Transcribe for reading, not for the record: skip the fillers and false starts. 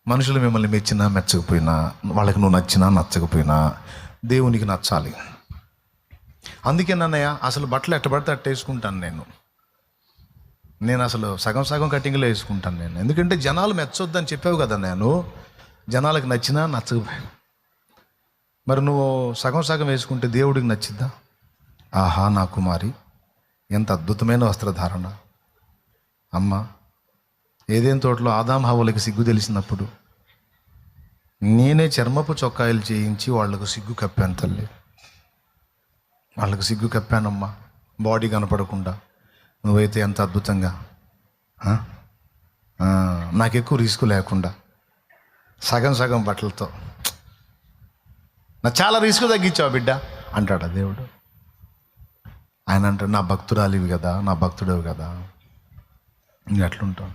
మనుషులు మిమ్మల్ని మెచ్చినా మెచ్చకపోయినా, వాళ్ళకి నువ్వు నచ్చినా నచ్చకపోయినా దేవునికి నచ్చాలి. అందుకే నన్నయ్య అసలు బట్టలు ఎట్ట పడితే అట్ట వేసుకుంటాను నేను అసలు సగం సగం కటింగ్లో వేసుకుంటాను నేను. ఎందుకంటే జనాలు మెచ్చొద్దని చెప్పావు కదా, నేను జనాలకు నచ్చినా నచ్చకపోయినా. మరి నువ్వు సగం సగం వేసుకుంటే దేవుడికి నచ్చిద్దా? ఆహా నా కుమారి, ఎంత అద్భుతమైన వస్త్రధారణ. అమ్మ, ఏదేం తోటలో ఆదాం హవ్వలకి సిగ్గు తెలిసినప్పుడు నేనే చర్మపు చొక్కాయలు చేయించి వాళ్లకు సిగ్గు కప్పాను తల్లి, వాళ్ళకు సిగ్గు కప్పానమ్మా, బాడీ కనపడకుండా. నువ్వైతే ఎంత అద్భుతంగా, నాకు ఎక్కువ రిస్క్ లేకుండా సగం సగం బట్టలతో నా చాలా రిస్క్ తగ్గించావు బిడ్డ అంటాడా దేవుడు? ఆయన అంటాడు, నా భక్తురాలివి కదా, నా భక్తుడవి కదా, ఇంక అట్లుంటావు.